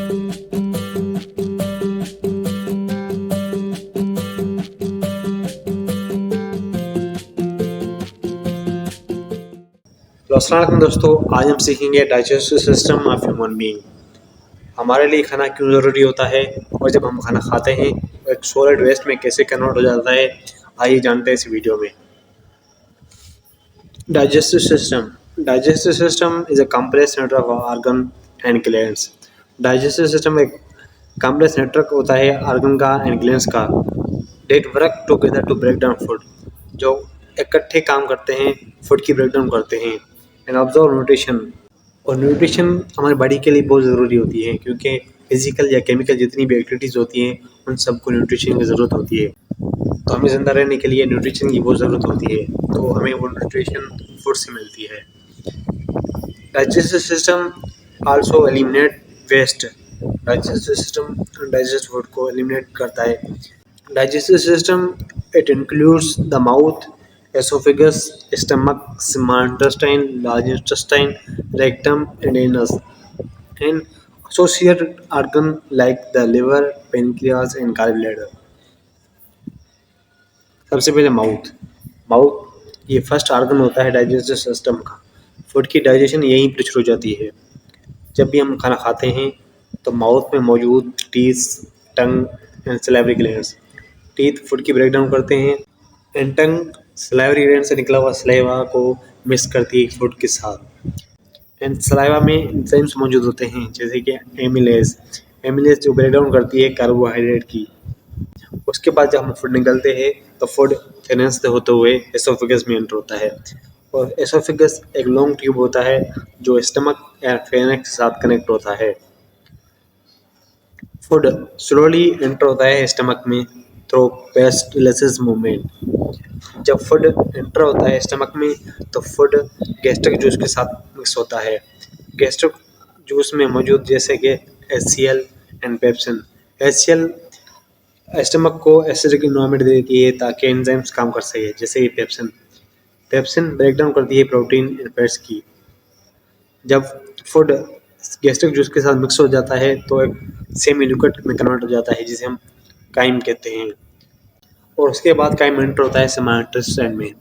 तो अस्सलाम वालेकुम दोस्तों, आज हम सीखेंगे digestive system of human being. हमारे लिए खाना क्यों ज़रूरी होता है और जब हम खाना खाते हैं तो एक सॉलिड वेस्ट में कैसे कन्वर्ट हो जाता है, आइए जानते हैं इस वीडियो में। Digestive system is a complex network of organ and glands. Digestive system एक कॉम्प्लेक्स नेटवर्क होता है ऑर्गन का एंड ग्लैंड्स का, that work together to break down food, जो इकट्ठे काम करते हैं, फूड की ब्रेक डाउन करते हैं एंड ऑब्जर्व न्यूट्रिशन। और न्यूट्रिशन हमारी बॉडी के लिए बहुत ज़रूरी होती है क्योंकि फिजिकल या केमिकल जितनी भी एक्टिविटीज़ होती हैं उन सबको न्यूट्रिशन की ज़रूरत होती है। तो हमें ज़िंदा रहने के लिए न्यूट्रिशन की बहुत ज़रूरत होती है, तो हमें वो न्यूट्रिशन फूड से मिलती है। Digestive system also eliminate waste. Digestive system digest food को एलिमिनेट करता है। Digestive system it includes the mouth, esophagus, stomach, small intestine, large intestine, rectum, and anus, and associated organ like the liver, pancreas, and gallbladder. सबसे पहले mouth ये first organ होता है digestive system का। Food की digestion यहीं पर शुरू हो जाती है। जब भी हम खाना खाते हैं तो माउथ में मौजूद teeth, tongue and salivary glands, teeth food की ब्रेक डाउन करते हैं एंड टंग सलाइवरी ग्लैंड से निकला हुआ सलाइवा को मिक्स करती है फूड के साथ। एंड सलाइवा में एंजाइम्स मौजूद होते हैं जैसे कि एमिलेज जो ब्रेक डाउन करती है कार्बोहाइड्रेट की। उसके बाद जब हम फूड निकलते हैं तो फूड फेनेस से होते हुए एसोफेगस में एंटर होता है, और एसोफेगस एक लॉन्ग ट्यूब होता है जो स्टमक या फेनेक्स के साथ कनेक्ट होता है। फूड स्लोली एंटर होता है स्टमक में थ्रू पेरिस्टालसिस मूवमेंट। जब फूड एंटर होता है स्टमक में तो फूड गैस्ट्रिक जूस के साथ मिक्स होता है। गैस्ट्रिक जूस में मौजूद जैसे कि HCl and pepsin. HCl stomach को एसिडिक इन्वायरमेंट देती है ताकि एंजाइम्स काम कर सके, जैसे कि पेप्सिन ब्रेक डाउन करती है प्रोटीन एंड फैट्स की। जब फूड गैस्ट्रिक जूस के साथ मिक्स हो जाता है तो एक सेमी लिक्विड में कन्वर्ट हो जाता है जिसे हम काइम कहते हैं, और उसके बाद काइम एंटर होता है स्मॉल इंटेस्टाइन में,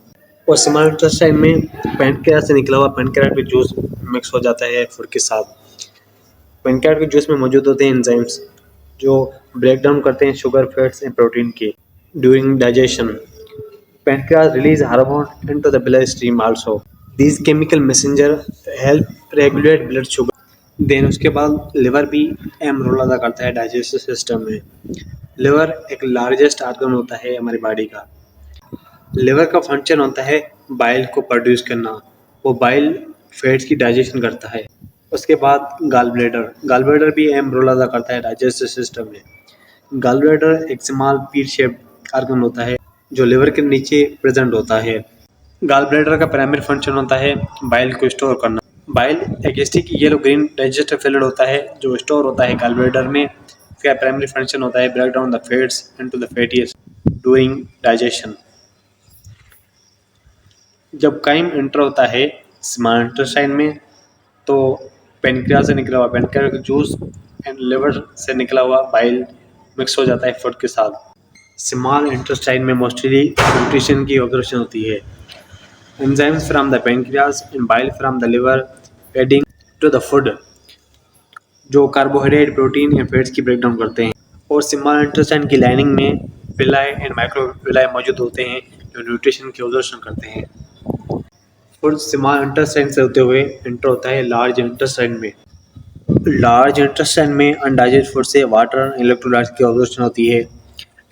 और स्मॉल इंटेस्टाइन में पैनक्रियास से निकला हुआ पैनक्रियाटिक जूस मिक्स हो जाता है फूड के साथ। पैनक्रियाटिक जूस में मौजूद होते हैं एंजाइम्स जो ब्रेक डाउन करते हैं शुगर, फैट्स एंड प्रोटीन के। During digestion pancreas release hormone into the bloodstream also. These chemical messenger help regulate blood sugar. Then उसके बाद लिवर भी अहम रोल अदा करता है डाइजेस्टिव सिस्टम में। लिवर एक लार्जेस्ट ऑर्गन होता है हमारी बॉडी का। लिवर का फंक्शन होता है बाइल को प्रोड्यूस करना, वो बाइल फैट्स की डाइजेशन करता है। उसके बाद गॉल ब्लैडर भी अहम रोल अदा करता है डाइजेस्टिव सिस्टम में। गॉल ब्लैडर एक स्मॉल पीर शेप्ड ऑर्गन होता है जो लिवर के नीचे प्रेजेंट होता है। गॉल ब्लैडर का प्राइमरी फंक्शन होता है बाइल को स्टोर करना। बाइल एक stick yellow green digestive fluid होता है जो स्टोर होता है गॉल ब्लैडर में। इसका प्राइमरी फंक्शन होता है break down the fats into the fatty acid during digestion. जब काइम एंटर होता है स्मॉल इंटेस्टाइन में तो पेनक्रियास से निकला हुआ पैनक्रियाटिक जूस एंड लिवर से निकला हुआ बाइल मिक्स हो जाता है फूड के साथ। स्मॉल इंटेस्टाइन में मोस्टली न्यूट्रिशन की ऑब्जर्वेशन होती है। Enzymes from the pancreas and bile from the liver adding to the food जो कार्बोहाइड्रेट, प्रोटीन एंड फैट्स की ब्रेक डाउन करते हैं। और स्मॉल इंटेस्टाइन की लाइनिंग में विलाई एंड माइक्रोविलाई मौजूद होते हैं जो न्यूट्रिशन की ऑब्जर्वेशन करते हैं। फूड स्मॉल इंटेस्टाइन से होते हुए एंटर होता है लार्ज इंटेस्टाइन में। लार्ज इंटेस्टाइन में अनडाइजेस्टेड फूड से वाटर इलेक्ट्रोलाइट्स की ऑब्जर्वेशन होती है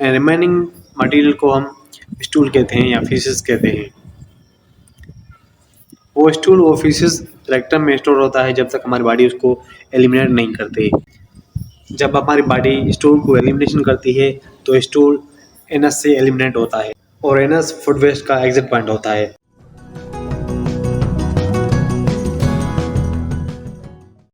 एंड रिमेनिंग मटेरियल को हम स्टूल कहते हैं या फीसेस कहते हैं। वो स्टूल वो फीसेस रेक्टम में स्टोर होता है जब तक हमारी बॉडी उसको एलिमिनेट नहीं करती। जब हमारी बॉडी स्टूल को एलिमिनेशन करती है तो स्टूल एनस से एलिमिनेट होता है, और एनस फूड वेस्ट का एग्जिट पॉइंट होता है।